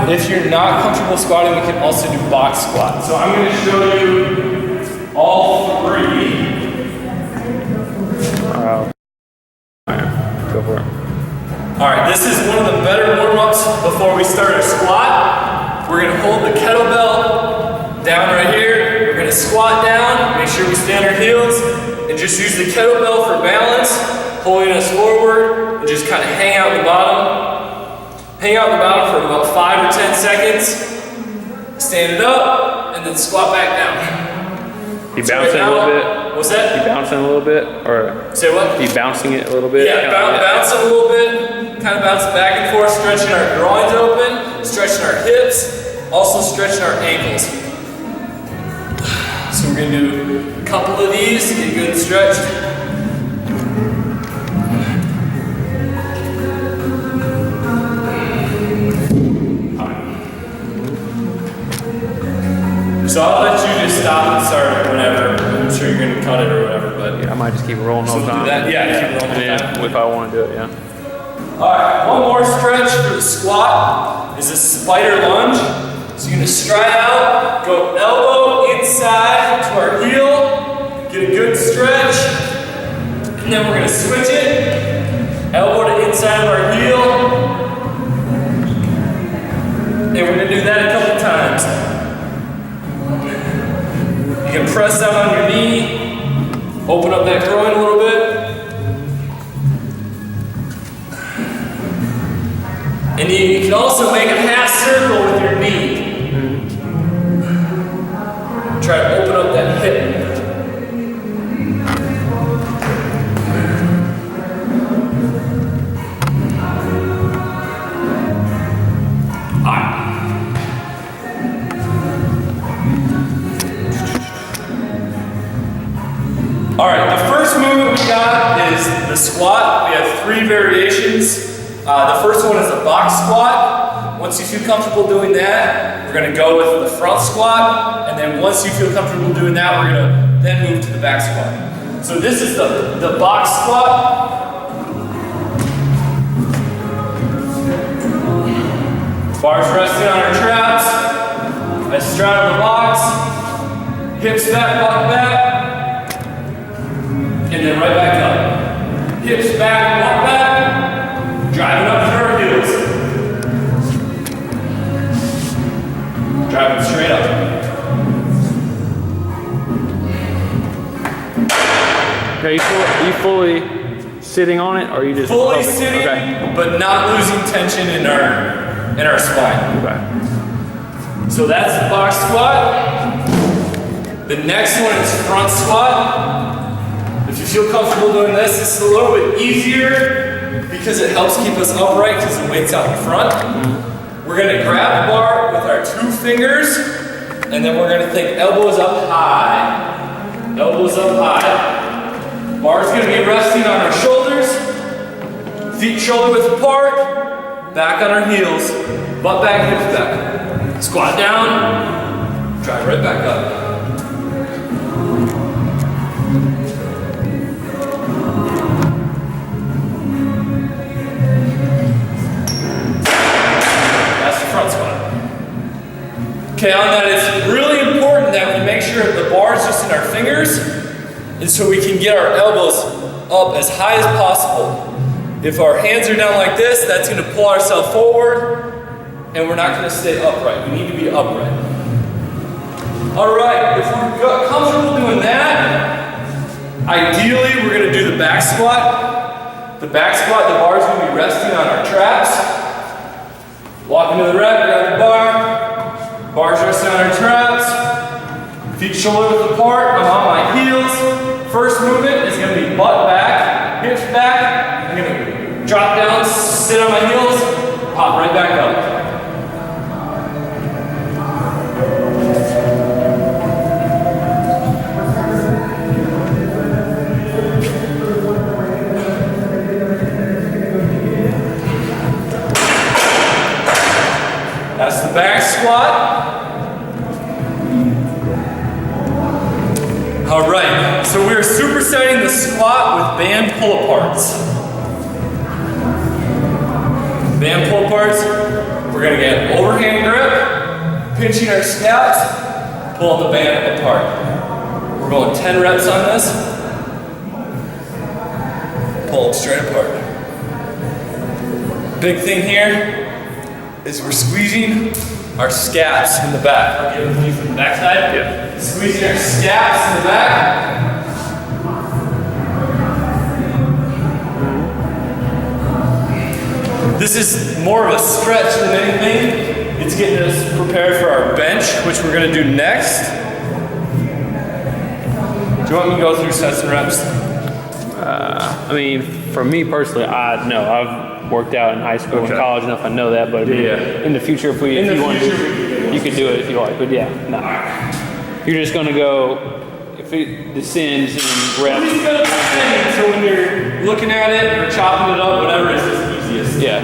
If you're not comfortable squatting, we can also do box squat. So I'm going to show you all three. Go for it. All right, this is one of the better warm-ups before we start our squat. We're going to hold the kettlebell down right here. We're going to squat down, make sure we stay on our heels, and just use the kettlebell for balance, pulling us forward, and just kind of hang out the bottom. Hang out the bottom for about 5 or 10 seconds. Stand it up, and then squat back down. You bouncing a little bit? What's that? You bouncing a little bit? Or say what? You bouncing it a little bit? Yeah, bouncing a little bit. Kind of bouncing back and forth, stretching our groins open, stretching our hips, also stretching our ankles. So we're going to do a couple of these, get good and stretched. So I'll let you just stop and start it whenever. I'm sure you're going to cut it or whatever, but yeah, I might just keep rolling all the time. Yeah, keep rolling all the time. If I want to do it, yeah. All right, one more stretch for the squat is a spider lunge. So you're going to stride out, go elbow inside to our heel, get a good stretch, and then we're going to switch it, elbow to inside of our heel, and we're going to do that a couple times. You can press down on your knee, open up that groin a little bit. And you can also make a half circle with your knee. Try to open up that hip. All right, the first movement we got is the squat. We have 3 variations. The first one is a box squat. Once you feel comfortable doing that, we're going to go with the front squat. And then once you feel comfortable doing that, we're going to then move to the back squat. So this is the box squat. Bars resting on our traps. I straddle the box. Hips back, walk back. And then right back up. Hips back, walk back. Driving up through our heels. Driving straight up. Okay, you fully sitting on it, or are you just fully sitting, okay, but not losing tension in our spine. Okay. So that's the box squat. The next one is front squat. If you feel comfortable doing this, this is a little bit easier because it helps keep us upright because the weight's out in front. We're going to grab the bar with our 2 fingers, and then we're going to think elbows up high. Elbows up high. Bar's going to be resting on our shoulders, feet shoulder width apart, back on our heels, butt back, hips back. Squat down, drive right back up. Okay, on that, it's really important that we make sure the bar is just in our fingers, and so we can get our elbows up as high as possible. If our hands are down like this, that's going to pull ourselves forward, and we're not going to stay upright. We need to be upright. All right, if we're comfortable doing that, ideally we're going to do the back squat. The back squat, the bar is going to be resting on our traps. Walk into the rack, grab the bar. Bars resting on our traps, feet shoulder width apart, I'm on my heels. First movement is going to be butt back, hips back. I'm going to drop down, sit on my heels, pop right back up. That's the back squat. All right, so we're supersetting the squat with band pull-aparts. Band pull-aparts, we're We're gonna get overhand grip, pinching our scaps, pulling the band apart. We're going 10 reps on this. Pull them straight apart. Big thing here is we're squeezing our scaps in the back. I'll give it to you from the back side. Yeah. Squeezing our scaps in the back. This is more of a stretch than anything. It's getting us prepared for our bench, which we're gonna do next. Do you want me to go through sets and reps? I mean, for me personally, I've worked out in high school and college enough. I know that, but in the future, if you want to, you could do it if you like. But yeah, no. You're just gonna go. If it descends in reps. Just go descend. So when you're looking at it or chopping it up, whatever is just easiest. Yeah.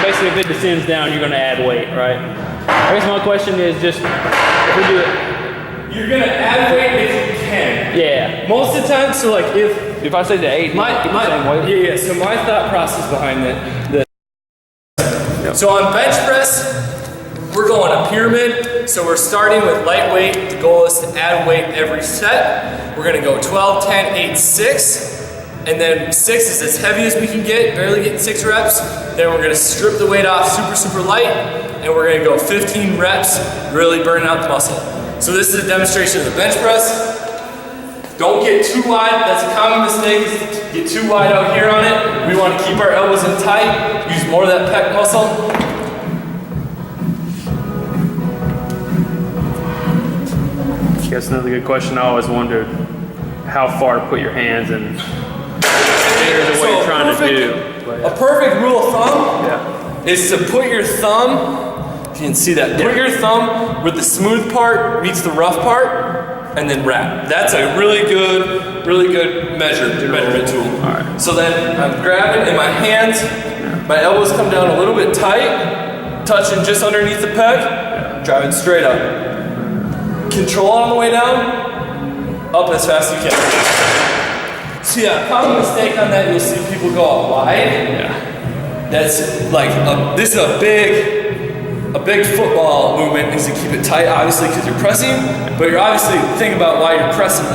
Basically, if it descends down, you're gonna add weight, right? I guess my question is just if we do it. You're gonna add weight if you can. Yeah. Most of the time, so like if I say the 8, so my thought process behind it. So on bench press, we're going a pyramid. So we're starting with lightweight. The goal is to add weight every set. We're gonna go 12, 10, 8, 6. And then 6 is as heavy as we can get, barely getting 6 reps. Then we're gonna strip the weight off super, super light. And we're gonna go 15 reps, really burning out the muscle. So this is a demonstration of the bench press. Don't get too wide. That's a common mistake, is to get too wide out here on it. We want to keep our elbows in tight, use more of that pec muscle. That's another good question. I always wondered how far to put your hands and what you're trying to do. A perfect rule of thumb is to put your thumb, if you can see that, put your thumb where the smooth part meets the rough part, and then wrap. That's a really good measurement tool. All right. So then I'm grabbing in my hands, my elbows come down a little bit tight, touching just underneath the pec, driving straight up. Control on the way down, up as fast as you can. So yeah, common mistake on that, you'll see people go out wide. That's like, this is a big football movement is to keep it tight, obviously, because you're pressing, but you're obviously thinking about why you're pressing,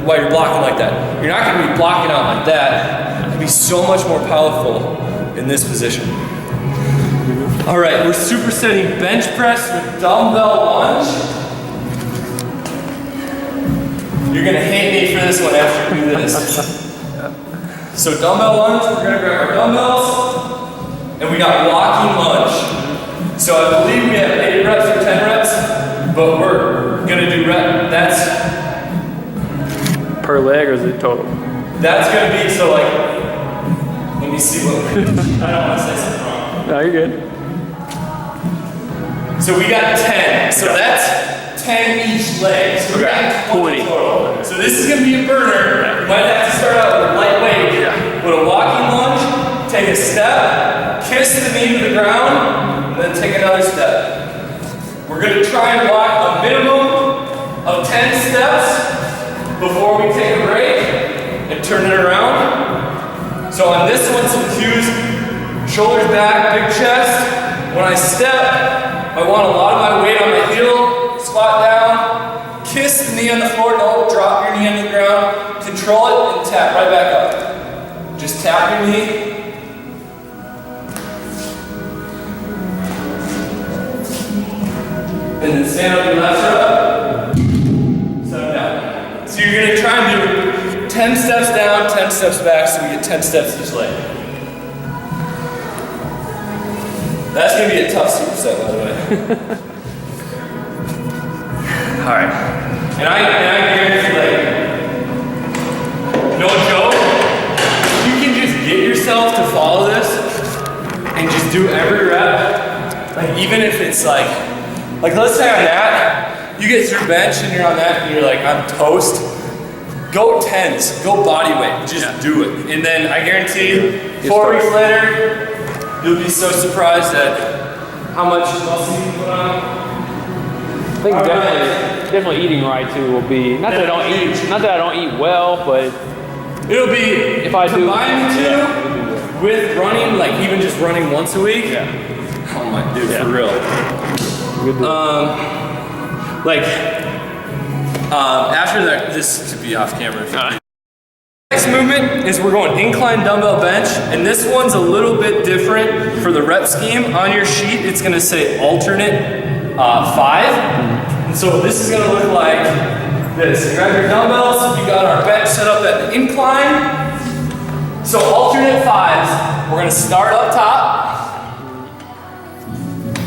why you're blocking like that. You're not going to be blocking out like that. You can be so much more powerful in this position. All right, we're supersetting bench press with dumbbell lunge. You're going to hate me for this one after you do this. So dumbbell lunge, we're going to grab our dumbbells, and we got walking lunge. So I believe we have 8 reps or 10 reps, but we're gonna do that's per leg or is it total? That's gonna be, so like, let me see what, I don't wanna say something wrong. No, you're good. So we got 10, so that's 10 each leg. So we got 20 total. So this is gonna be a burner. You might have to start out with lightweight. With a walking lunge, take a step, kiss the knee to the ground, and then take another step. We're going to try and walk a minimum of 10 steps before we take a break and turn it around. So on this one, some cues, shoulders back, big chest. When I step, I want a lot of my weight on my heel, squat down, kiss the knee on the floor, don't drop your knee on the ground, control it and tap right back up. Just tap your knee. And then stand up your left foot up, set them down. So you're gonna try and do 10 steps down, 10 steps back, so we get 10 steps each leg. That's gonna be a tough superset, by the way. All right. And I guarantee, like, no joke, you can just get yourself to follow this and just do every rep. Like, even if it's like let's say on that, you get through bench and you're on that and you're like, I'm toast. Go 10s, go body weight, just do it. And then I guarantee you, 4 weeks later, you'll be so surprised at how much muscle you can put on. I think definitely eating right too will be, not that I don't eat well, but it'll be, if I combine the two with running, like even just running once a week, Oh my dude, for real. After that, this to be off camera. Next movement is we're going incline dumbbell bench, and this one's a little bit different for the rep scheme. On your sheet, it's gonna say alternate 5. And so this is gonna look like this. You grab your dumbbells, you got our bench set up at the incline. So alternate 5s, we're gonna start up top,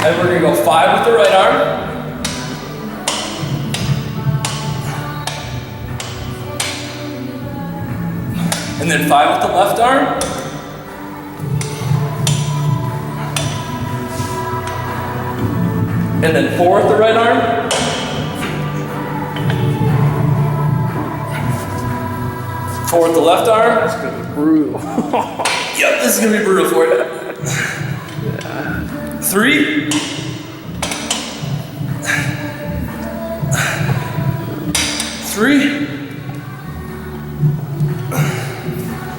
and we're gonna go 5 with the right arm. And then 5 with the left arm. And then 4 with the right arm. Four with the left arm. That's gonna be brutal. Yep, this is gonna be brutal for you. 3. 3.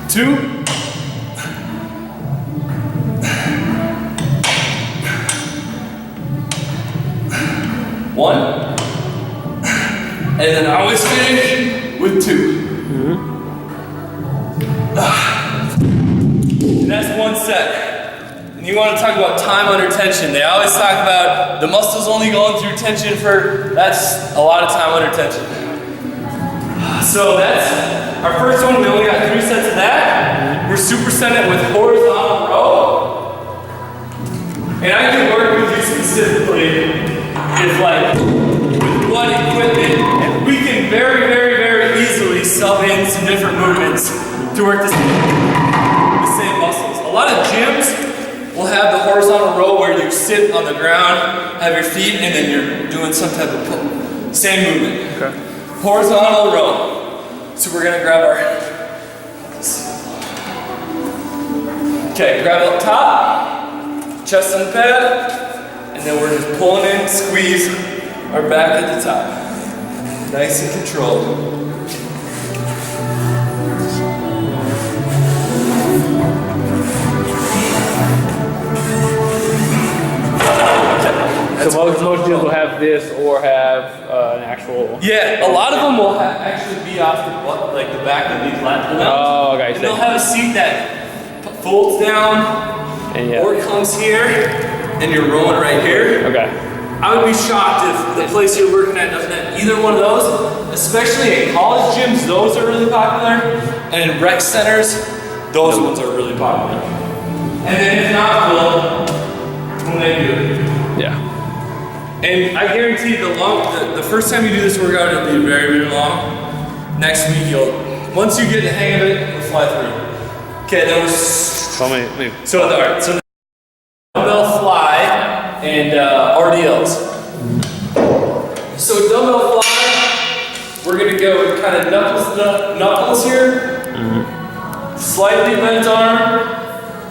2. 1. And then I always finish with 2. And that's 1 set. And you want to talk about time under tension. They always talk about the muscles only going through tension that's a lot of time under tension. So that's our first one. We only got 3 sets of that. We're superset it with horizontal row. And I can work with you specifically if with what equipment, we can very, very, very easily sub in some different movements to work the same muscles. A lot of gyms will have the horizontal row where you sit on the ground, have your feet, and then you're doing some type of same movement. Okay. Horizontal row. So we're gonna grab our, okay, grab up top, chest on the pad, and then we're just pulling in, squeeze our back at the top. Nice and controlled. So most gyms will have this or have an actual. Yeah, a lot of them will actually be off the butt, like the back of these lat pull downs. Oh, okay. And they'll have a seat that folds down or comes here, and you're rolling right here. Okay. I would be shocked if the place you're working at doesn't have either one of those, especially in college gyms. Those are really popular, and in rec centers, those ones are really popular. And then if not, when they do it. Yeah. And I guarantee the first time you do this workout, it'll be very, very long. Next week, once you get the hang of it, you'll fly through. Okay, then we're so the dumbbell fly and RDLs. So dumbbell fly, we're gonna go kind of knuckles here, slightly bent arm,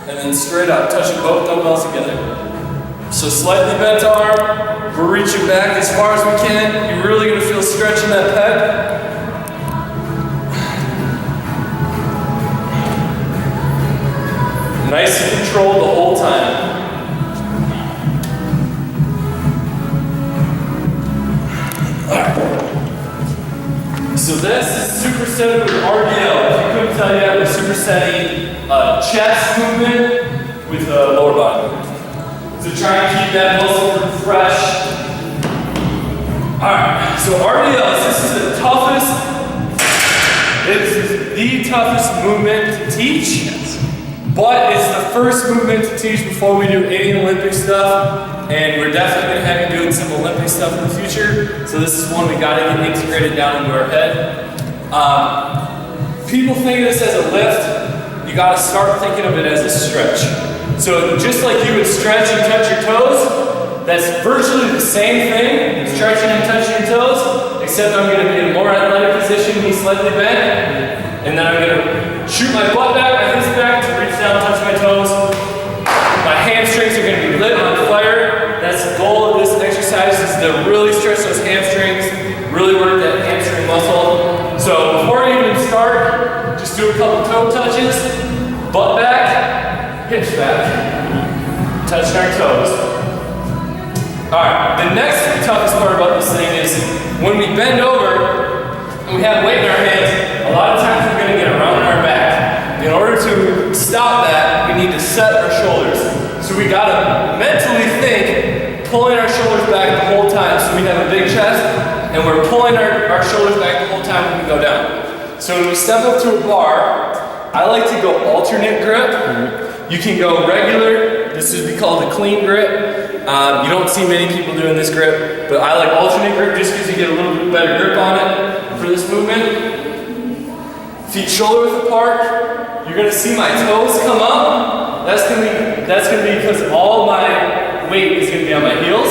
and then straight up, touching both dumbbells together. So slightly bent arm, we're reaching back as far as we can. You're really gonna feel stretch in that pec. Nice and controlled the whole time. All right. So this is supersetted with RDL. If you couldn't tell yet, we're supersetting chest movement with lower body movement. So try and keep that muscle fresh. Alright, so RDLs, this is the toughest movement to teach, but it's the first movement to teach before we do any Olympic stuff, and we're definitely going to have you doing some Olympic stuff in the future, so this is one we got to get integrated down into our head. People think of this as a lift, you got to start thinking of it as a stretch. So just like you would stretch and touch your toes, that's virtually the same thing, stretching and touching your toes, except I'm going to be in a more athletic position, be slightly bent, and then I'm going to shoot my butt back, my hips back, to reach down, touch my toes. My hamstrings are going to be lit on fire. That's the goal of this exercise, is to really stretch those hamstrings, really work that hamstring muscle. So before you even start, just do a couple toe touches, butt back, hips back, touching our toes. Alright, the next toughest part about this thing is when we bend over and we have weight in our hands, a lot of times we're going to get around our back. In order to stop that, we need to set our shoulders. So we got to mentally think, pulling our shoulders back the whole time. So we have a big chest and we're pulling our shoulders back the whole time when we go down. So when we step up to a bar, I like to go alternate grip. You can go regular. This would be called a clean grip. You don't see many people doing this grip, but I like alternate grip just because you get a little bit better grip on it for this movement. Feet shoulder width apart. You're gonna see my toes come up. That's gonna be because all my weight is gonna be on my heels.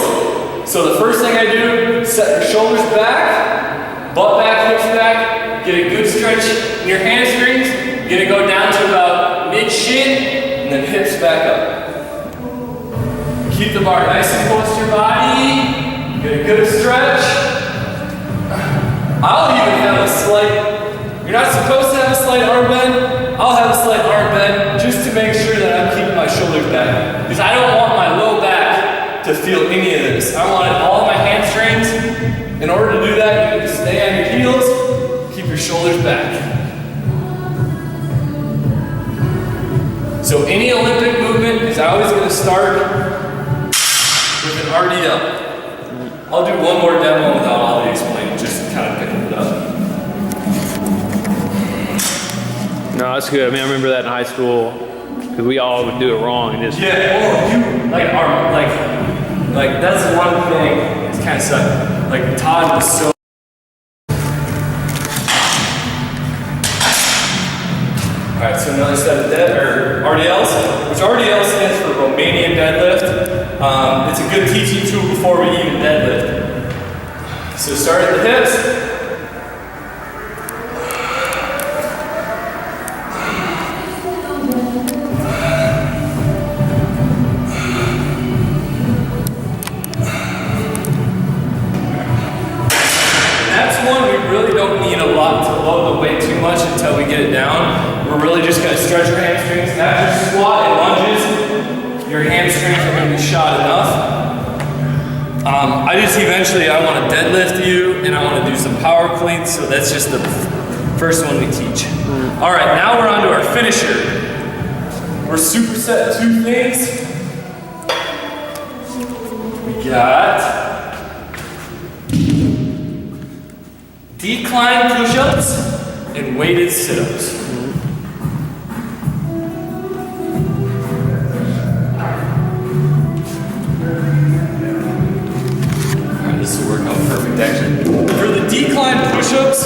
So the first thing I do, set your shoulders back, butt back, hips back, get a good stretch in your hamstrings. You're gonna go down to about mid-shin, and then hips back up. Keep the bar nice and close to your body. Get a good stretch. I'll even have a slight, you're not supposed to have a slight arm bend. I'll have a slight arm bend just to make sure that I'm keeping my shoulders back. Because I don't want my low back to feel any of this. I want it all in my hamstrings. In order to do that, you need to stay on your heels, keep your shoulders back. So any Olympic movement is always going to start with an RDL. I'll do one more demo without all the explaining, just kind of picking it up. No, that's good. I mean, I remember that in high school because we all would do it wrong and just. Yeah, you like that's one thing. It's kind of suck. Like Todd was so. Alright, so another set of RDLs, which RDL stands for Romanian deadlift. It's a good teaching tool before we even deadlift. So start at the hips. That's one we really don't need a lot to load the weight too much until we get it down. We're really just going to stretch our hamstrings. After squat and lunges, your hamstrings are going to be shot enough. I want to deadlift you, and I want to do some power cleans, so that's just the first one we teach. All right, now we're on to our finisher. We're superset two things. We got decline push-ups and weighted sit-ups. This will work out perfect actually. For the decline push-ups,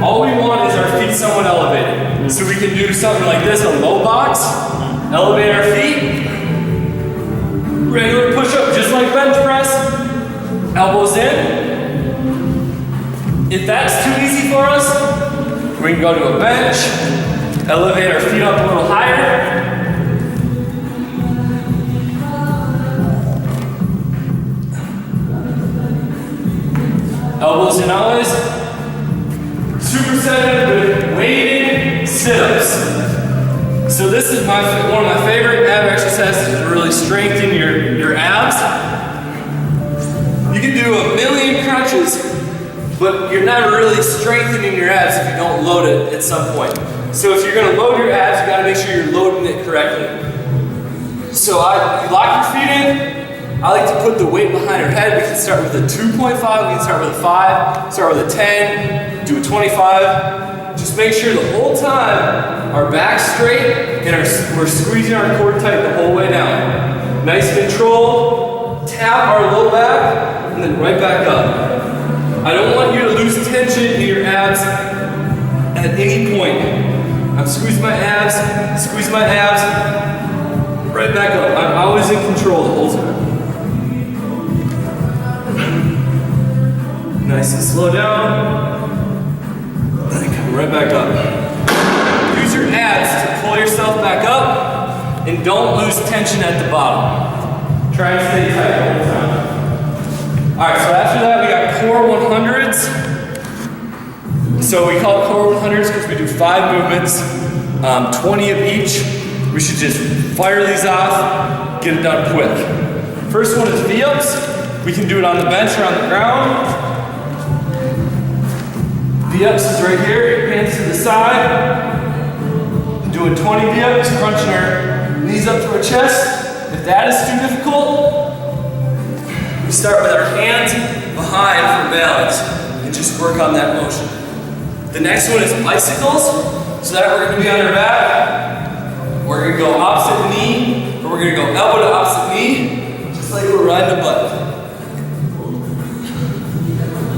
all we want is our feet somewhat elevated. So we can do something like this, a low box, elevate our feet, regular push-up just like bench press, elbows in. If that's too easy for us, we can go to a bench, elevate our feet up a little higher. Elbows in always. Superset with weighted sit-ups. So this is one of my favorite ab exercises to really strengthen your abs. You can do a million crunches, but you're not really strengthening your abs if you don't load it at some point. So if you're going to load your abs, you got to make sure you're loading it correctly. So you lock your feet in. I like to put the weight behind our head. We can start with a 2.5, we can start with a 5, start with a 10, do a 25. Just make sure the whole time our back's straight and we're squeezing our core tight the whole way down. Nice control, tap our low back, and then right back up. I don't want you to lose tension in your abs at any point. I'm squeezing my abs, right back up. I'm always in control the whole time. Nice and slow down. And come right back up. Use your abs to pull yourself back up and don't lose tension at the bottom. Try and stay tight the whole time. Alright, so after that we got core 100s. So we call it core 100s because we do 5 movements, 20 of each. We should just fire these off, get it done quick. First one is V-ups. We can do it on the bench or on the ground. V-ups is right here, hands to the side. Doing 20 V-ups, crunching our knees up to our chest. If that is too difficult, we start with our hands behind for balance and just work on that motion. The next one is bicycles. So that we're gonna be on our back. We're gonna go opposite knee, or we're gonna go elbow to opposite knee, just like we're riding a bike.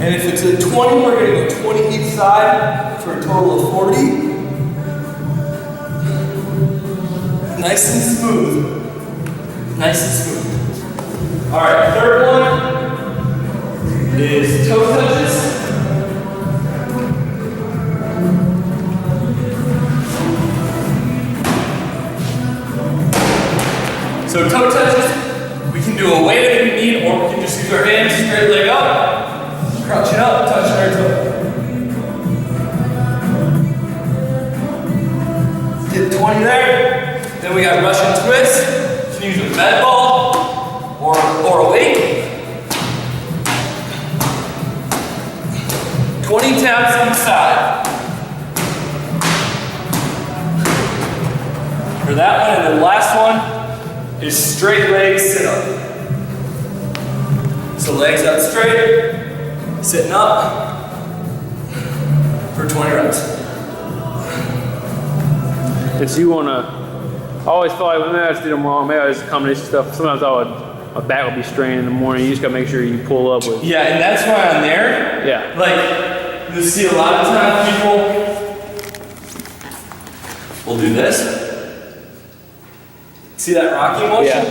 And if it's a 20, we're gonna go 20 each side for a total of 40. Nice and smooth. Nice and smooth. All right, third one is toe touches. So toe touches, we can do a weight if we need, or we can just use our hands, straight leg up, crouching up, touching our toe. Get 20 there. Then we got Russian twist. You can use a med ball or a weight. 20 taps inside. For that one, and the last one is straight leg sit up. So legs out straight, sitting up for 20 reps. If you wanna, I always feel like maybe I just did them wrong. Maybe I just combination stuff. Sometimes my back will be strained in the morning. You just gotta make sure you pull up with. Yeah, and that's why on there, Yeah. like you see a lot of times people will do this. See that rocking motion?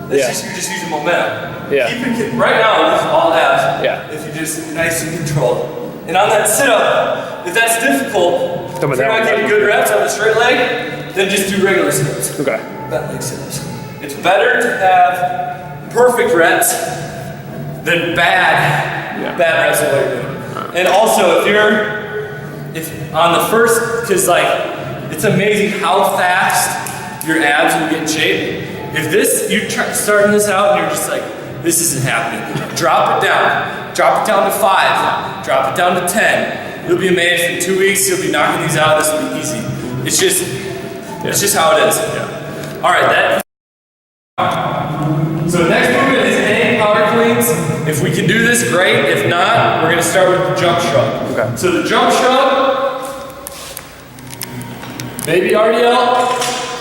Yeah. You're just using momentum. Yeah. Keep it, right now, this is all abs. Yeah. If you just nice and controlled. And on that sit-up, if that's difficult, if you're not getting good reps on the straight leg, then just do regular sit-ups. Okay. That leg sit-ups. It's better to have perfect reps than bad reps of what you're doing. And also, if on the first, because like, it's amazing how fast your abs will get in shape. If this, you're starting this out and you're just like, this isn't happening. Drop it down. Drop it down to 5. Drop it down to 10. You'll be amazed. In 2 weeks, you'll be knocking these out. This will be easy. It's just how it is. Yeah. All right, so next movement is hang power cleans. If we can do this, great. If not, we're gonna start with the jump shrug. Okay. So the jump shrug, baby RDL,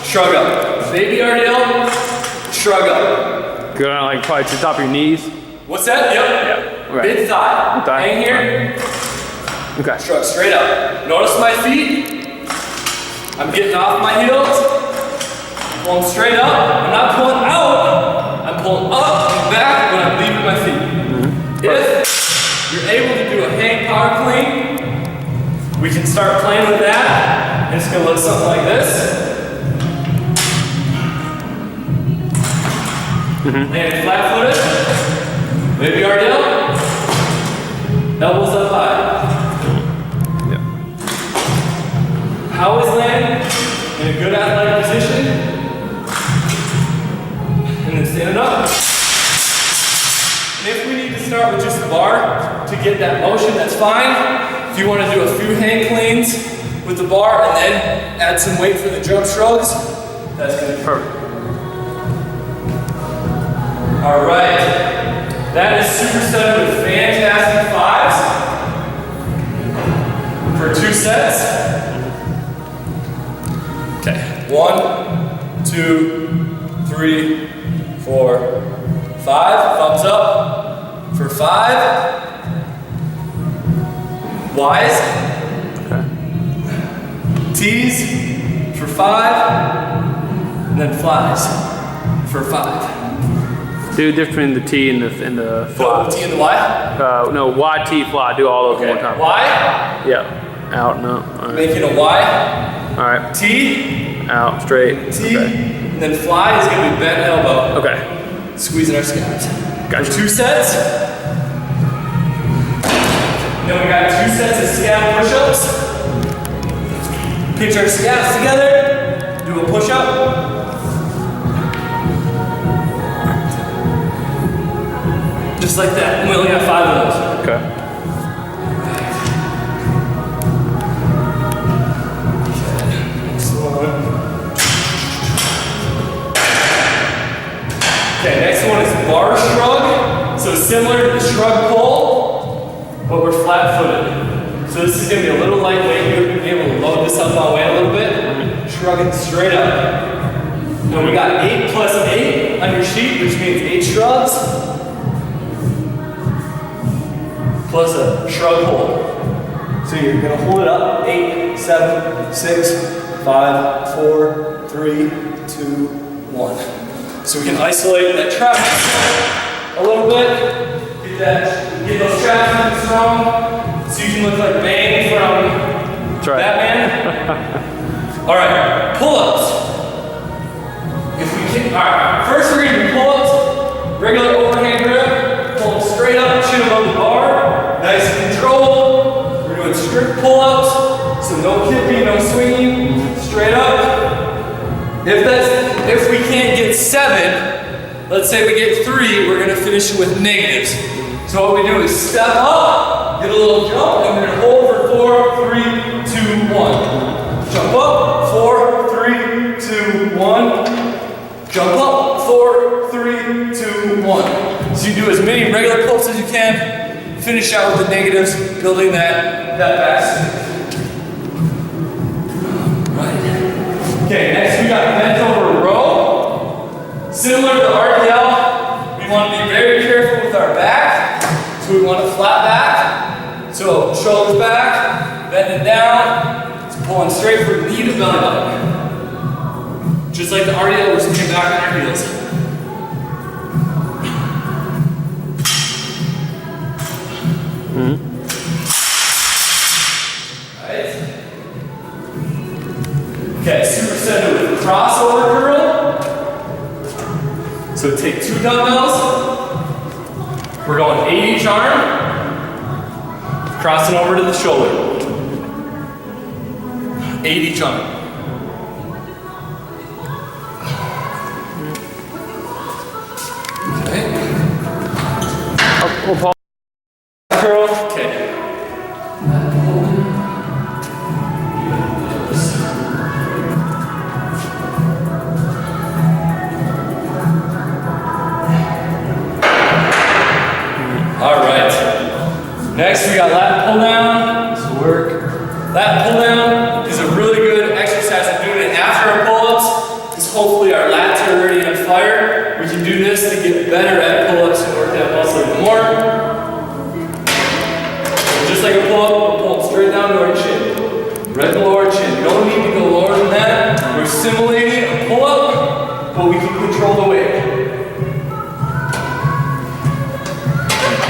shrug up. Baby RDL, shrug up. Go down like probably to the top of your knees. What's that? Yep. Yeah. Okay. Mid thigh. Mid thigh. Hang here. Okay. Shrug straight up. Notice my feet. I'm getting off my heels. Pulling straight up. I'm not pulling out. I'm pulling up and back when I'm leaving my feet. If you're able to do a hang power clean, we can start playing with that. And it's gonna look something like this. Land flat footed. Baby RDL. Elbows up high. Yeah. How is land in a good athletic position? And then standing up. And if we need to start with just the bar to get that motion, that's fine. If you want to do a few hang cleans with the bar and then add some weight for the jump shrugs, that's going to be perfect. All right, that is superset with fantastic 5s for 2 sets. Okay, 1, 2, 3, 4, 5. Thumbs up for 5. Y's. Okay. T's for 5. And then flies for 5. Do the difference between the T and the fly. The T and the Y? No, Y, T, fly. Do all of them one time. Y? Yeah. Out, no. All right. Making a Y. All right. T. Out, straight. T. Okay. And then fly is going to be bent elbow. Okay. Squeezing our scabs. Gotcha. For 2 sets. Then we got 2 sets of scab push-ups. Pinch our scabs together. Do a push-up. Just like that. And we only got 5 of those. Okay. Okay, next one is bar shrug. So similar to the shrug pull, but we're flat-footed. So this is gonna be a little lightweight. You're gonna be able to load this up on weight a little bit. Shrug it straight up. And we got 8 plus 8 on your sheet, which means 8 shrugs. Plus a shrug hold. So you're gonna hold it up. 8, 7, 6, 5, 4, 3, 2, 1. So we can isolate that trap a little bit, get those traps strong, so you can look like Bane from Batman. All right, pull-ups. If we can, all right. First we're gonna do pull-ups, regular overhand grip, pull them straight up, chin above the bar, nice and controlled. We're doing strict pull-ups, so no kipping, no swinging, straight up. If we can't get 7, let's say we get 3, we're gonna finish it with negatives. So what we do is step up, get a little jump, and we're gonna hold for 4, 3, 2, 1. Jump up, 4, 3, 2, 1. Jump up, 4, 3, 2, 1. So you do as many regular pull-ups as you can, finish out with the negatives, building that back swing. Okay, next we got bent over row. Similar to RDL, we want to be very careful with our back. So we want a flat back. So shoulders back, bending down, it's pulling straight from knee to belly button. Just like the RDL, we're sitting back on our heels. Okay, superset with crossover curl. So take 2 dumbbells. We're going 8 each arm. Crossing over to the shoulder. 8 each arm. Okay. We'll pause. Curl. Okay. All right. Next, we got lat pull down. This will work. Lat pull down is a really good exercise of doing it after our pull-ups, because hopefully our lats are already on fire. We can do this to get better at pull-ups and work that muscle even more. So just like a pull-up, we're pulling straight down to our chin. Right below our chin. You don't need to go lower than that. We're simulating a pull-up, but we can control the weight.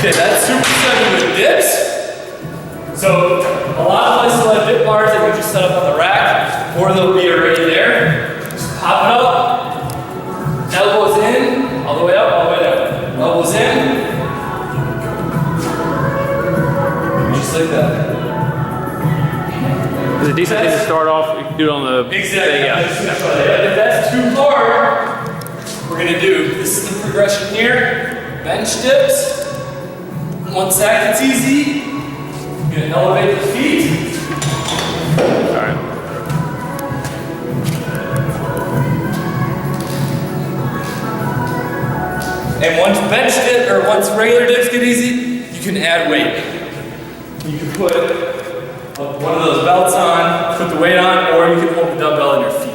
Okay, that's supersetting with dips. So a lot of places will have dip bars that we just set up on the rack, or they'll be already there. Just pop it up, elbows in, all the way up, all the way down. Elbows in, just like that. It's a decent thing to start off. You can do it on the exactly. Yeah. If that's too hard, we're gonna do this is the progression here. Bench dips. Once that gets easy, you're gonna elevate the feet. All right. And once bench dip or once regular dips get easy, you can add weight. You can put one of those belts on, put the weight on, or you can hold the dumbbell in your feet.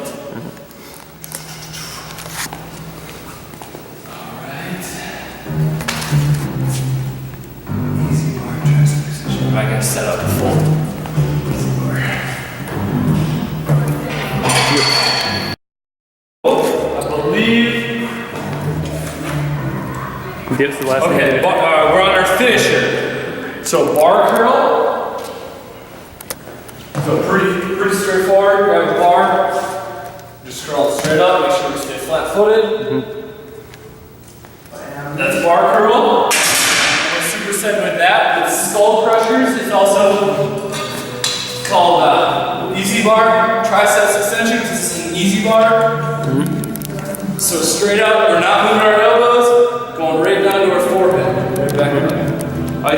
I can set up the full. I believe. Dips the last Okay, thing. we're on our finisher. So bar curl. So pretty straightforward. Grab a bar, just curl it straight up. Make sure we stay flat-footed. That's bar curl. Superset with that, with skull crushers, it's also called easy bar triceps extension, because this is an easy bar. So straight up, we're not moving our elbows, going right down to our forehead. Right back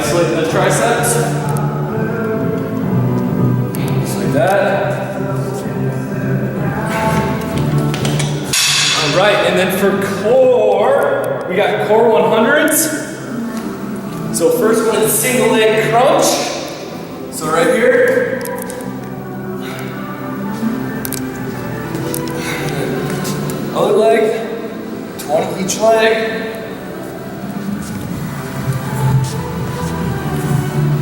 isolate the triceps. Just like that. All right, and then for core, we got core 100s. So first one is single leg crunch. So right here. Other leg, 20 each leg.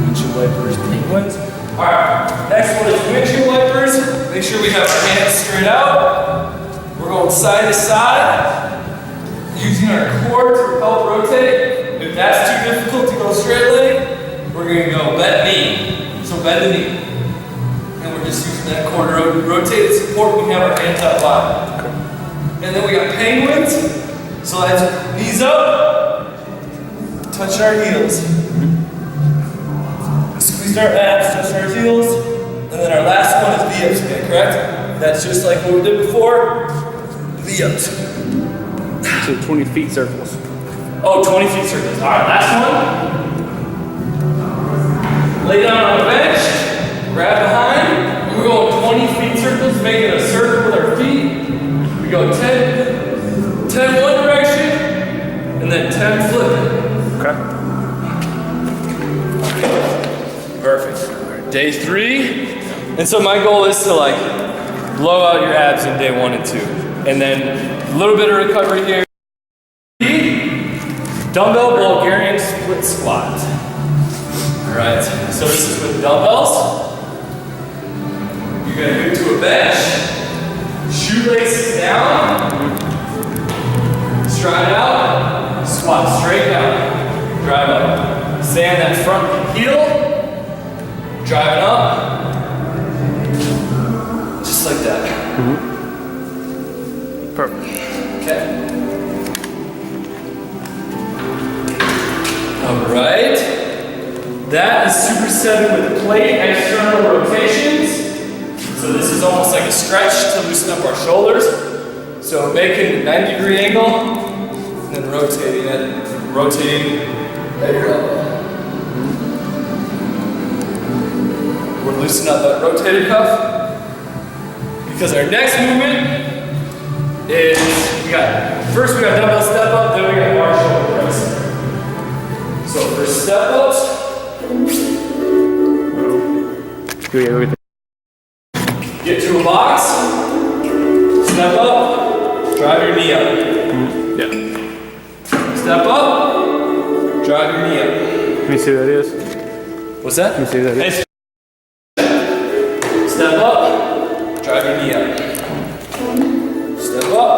Windshield wipers, penguins. All right, next one is windshield wipers. Make sure we have our hands straight out. We're going side to side, using our core to help rotate. If that's too difficult to go straight leg, we're gonna go bent knee. So bend the knee. And we're just using that core to rotate and support when we have our hands out wide. And then we got penguins. So that's knees up, touching our heels. Squeeze our abs, touch our heels. And then our last one is V-up spin, correct? That's just like what we did before. V-ups. So 20 feet circles. Oh, 20 feet circles. All right, last one. Lay down on a bench, grab behind. We're going 20 feet circles, making a circle with our feet. We go 10 one direction, and then 10 flip. Okay. Perfect. All right, day 3. And so my goal is to like blow out your abs in day 1 and 2. And then a little bit of recovery here. Dumbbell Bulgarian split squat. All right, so this is with dumbbells. You're gonna move to a bench. Shoelaces down, stride out, squat straight down, drive up. Stay on that front heel, drive it up, just like that. Perfect. Okay. All right. That is supersetted with plate external rotations. So this is almost like a stretch to loosen up our shoulders. So making a 90-degree angle, and then rotating at your elbow. We'll loosen up that rotator cuff. Because our next movement is, first we got dumbbell step up, then we got bar shoulder press. So for step ups, get to a box, step up, drive your knee up. Yeah. Step up, drive your knee up. Let me see what that is. What's that? Let me see what that is. Step up, drive your knee up. Step up,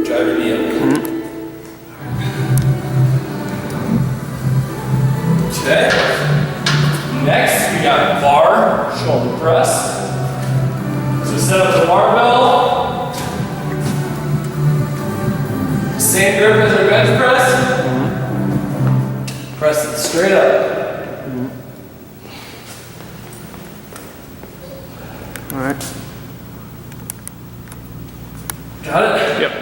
drive your knee up. Okay. Next, we got bar shoulder press. So set up the barbell. Same grip as our bench press. Press it straight up. All right. Got it? Yep.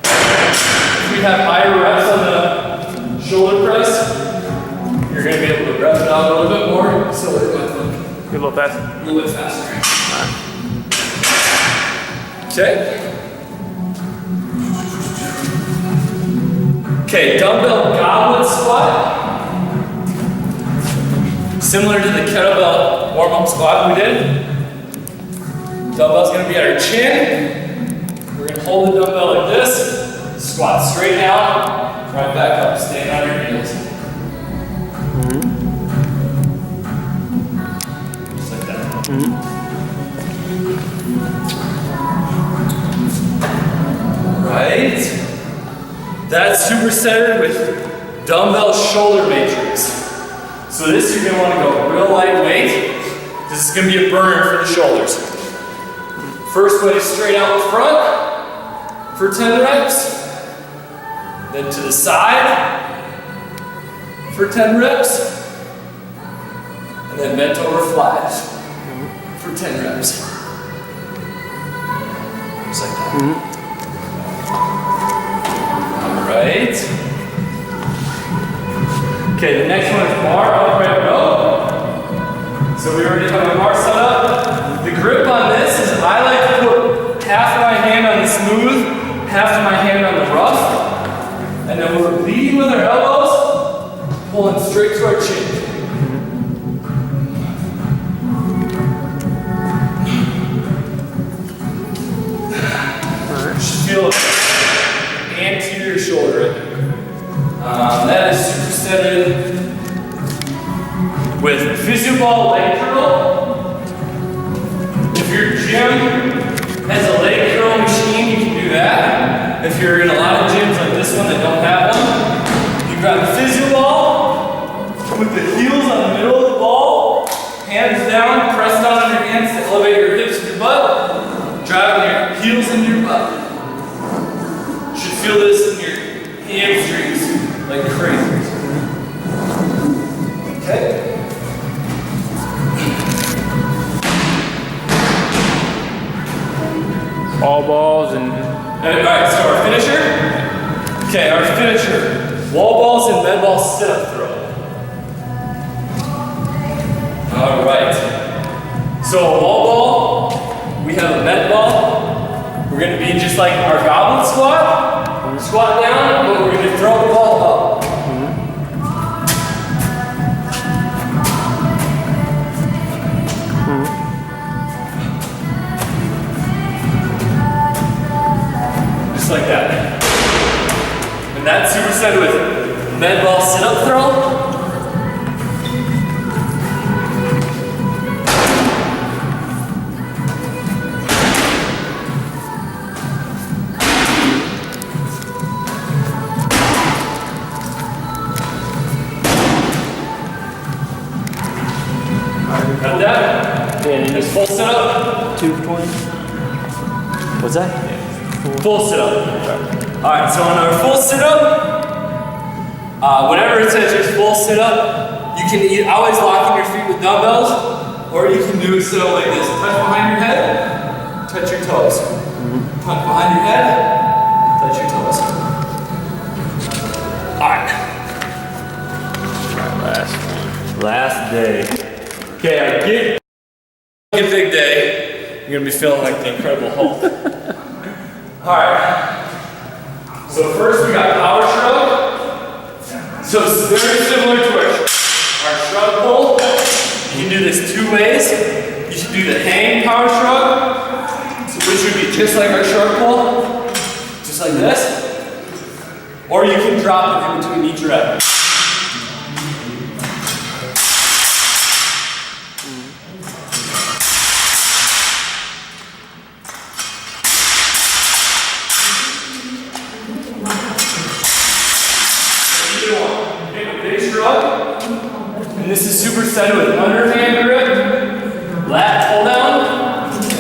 If we have higher reps on the shoulder press, you're going to be able to rep it out a little bit more. So it might look Get a little faster. a little bit faster. Okay. Okay, dumbbell goblet squat. Similar to the kettlebell warm-up squat we did. Dumbbell's gonna be at our chin. We're gonna hold the dumbbell like this. Squat straight down, right back up, staying on your heels. Just like that. Right. That's supersetted with dumbbell shoulder matrix. So this you're gonna wanna go real lightweight. This is gonna be a burner for the shoulders. First way straight out in front for 10 reps. Then to the side for 10 reps. And then bent over flat for 10 reps. Just like that. Alright. Okay, the next one is bar upright row. So we already have a bar set up. The grip on this is I like to put half of my hand on the smooth, half of my hand on the rough. And then we're leading with our elbows, pulling straight to our chin. Feel anterior shoulder. That is supersetted with physio ball leg curl. If your gym has a leg curl machine, you can do that. If you're in a lot of gyms like this one that don't have one, you grab a physio ball, put the heels on the middle of the ball, hands down, press down on your hands to elevate your hips and your butt, driving your heels into your butt. You should feel this in your hamstrings like crazy. Okay? All balls and alright, so our finisher? Okay, our finisher. Wall balls and med ball sit-up throw. Alright. So a wall ball, we have a med ball. We're gonna be just like our goblet squat. Squat down, but we're gonna throw the ball up. Just like that. And that's superset with med ball sit-up throw. Got that? yeah, and Just full sit-up. 220. What's that? Full sit-up. Alright, so on our full sit-up, whenever it says just full sit-up, you can always lock in your feet with dumbbells, or you can do a sit-up like this. Touch behind your head, touch your toes. Touch behind your head, touch your toes. Alright. Last day. Okay, a big day. You're gonna be feeling like the Incredible Hulk. Alright. So first we got power shrug. So it's very similar to our shrug pull. You can do this two ways. You should do the hang power shrug, which would be just like our shrug pull, just like this. Or you can drop it in between each rep. And this is superset with underhand grip, lat pull down.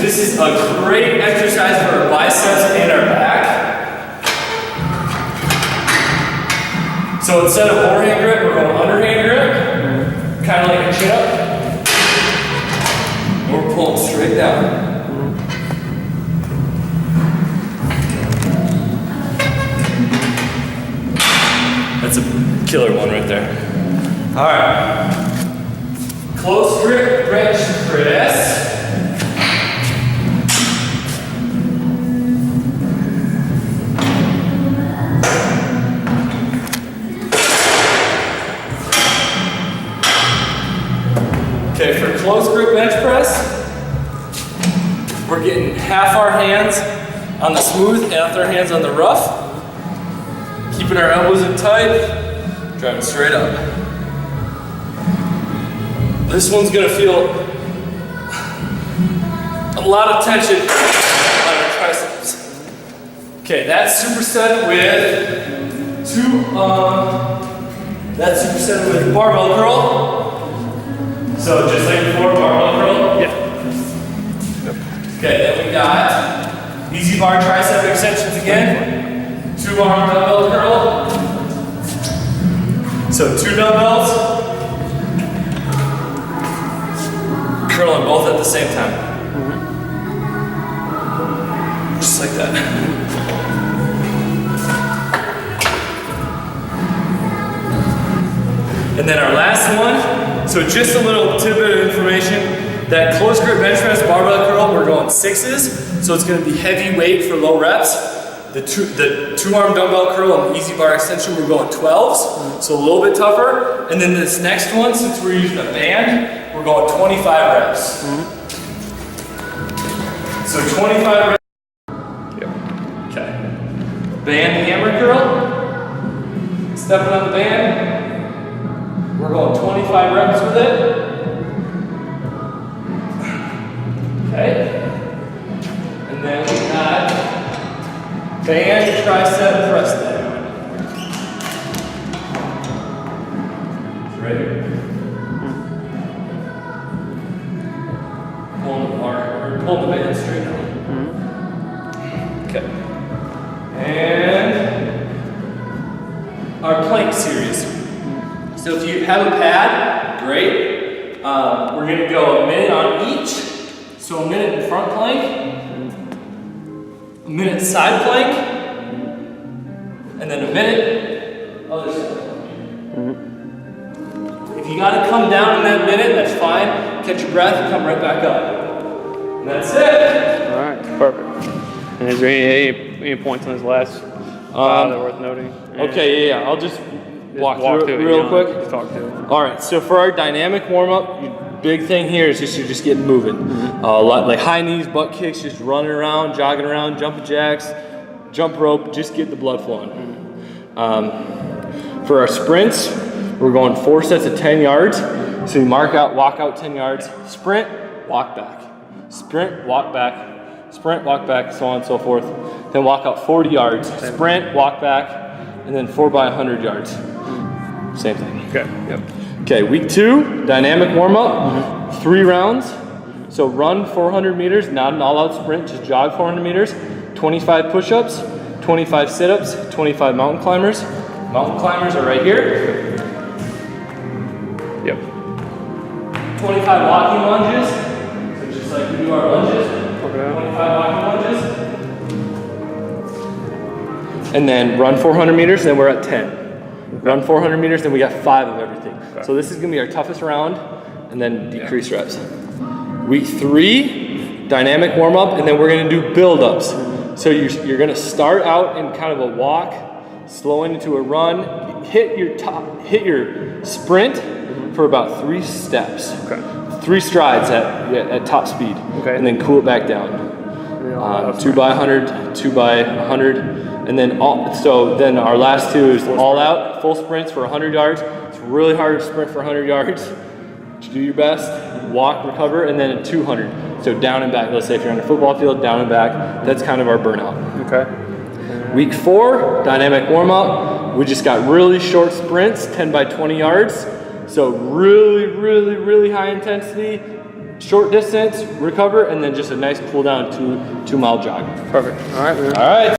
This is a great exercise for our biceps and our back. So instead of overhand grip, we're going underhand grip, kind of like a chin up. And we're pulling straight down. That's a killer one right there. All right. Close grip bench press. Okay, for close grip bench press, we're getting half our hands on the smooth, half our hands on the rough. Keeping our elbows in tight, driving straight up. This one's gonna feel a lot of tension on our triceps. Okay, that's superset with barbell curl. So just like before, barbell curl. Yeah. Okay, then we got easy bar tricep extensions again. 2-arm dumbbell curl. So 2 dumbbells. Curling both at the same time. Just like that. And And then our last one, so just a little tidbit of information, that close grip bench press barbell curl, we're going 6s, so it's gonna be heavy weight for low reps. The two-arm dumbbell curl and the easy bar extension, we're going 12s, so a little bit tougher. And then this next one, since we're using a band, we're going 25 reps. So 25 reps. Yep. Okay. Band hammer curl. Stepping on the band. We're going 25 reps with it. Okay. And then we got band tricep press down. It's right here. Pulling the bar, or pulling the band straight out. Okay. And our plank series. So if you have a pad, great. We're gonna go a minute on each. So a minute in front plank, a minute side plank, and then a minute other side plank. If you gotta come down in that minute, that's fine. Catch your breath and come right back up. And that's it. All right, perfect. And is there any points on this last that are worth noting? Okay, yeah. I'll just walk through it real quick. Just talk to it. All right, so for our dynamic warm-up, big thing here is you're just getting moving. Like high knees, butt kicks, just running around, jogging around, jumping jacks, jump rope, just get the blood flowing. For our sprints, we're going 4 sets of 10 yards. So you mark out, walk out 10 yards, sprint, walk back. Sprint, walk back, sprint, walk back, so on and so forth. Then walk out 40 yards, sprint, walk back, and then 4 by 100 yards. Same thing. Okay, yep. Okay, week 2, dynamic warm-up, 3 rounds. So run 400 meters, not an all-out sprint, just jog 400 meters, 25 push-ups, 25 sit-ups, 25 mountain climbers. Mountain climbers are right here. Yep. 25 walking lunges, so just like we do our lunges, 25 walking lunges. And then run 400 meters, then we're at 10. Run 400 meters, then we got 5 of everything. Okay. So this is gonna be our toughest round, and then decrease reps. Week 3, dynamic warm up, and then we're gonna do build-ups. So you're gonna start out in kind of a walk, slowing into a run, hit your sprint for about 3 steps. Okay. 3 strides at top speed, okay. And then cool it back down. 2 by 100, 2 by 100. And then then our last 2 is all out, full sprints for 100 yards. It's really hard to sprint for 100 yards. Just do your best, walk, recover, and then 200. So down and back. Let's say if you're on the football field, down and back. That's kind of our burnout. Okay. Week 4, dynamic warm up. We just got really short sprints, 10 by 20 yards. So really, really, really high intensity, short distance, recover, and then just a nice cool down 2 mile jog. Perfect. All right, man. All right.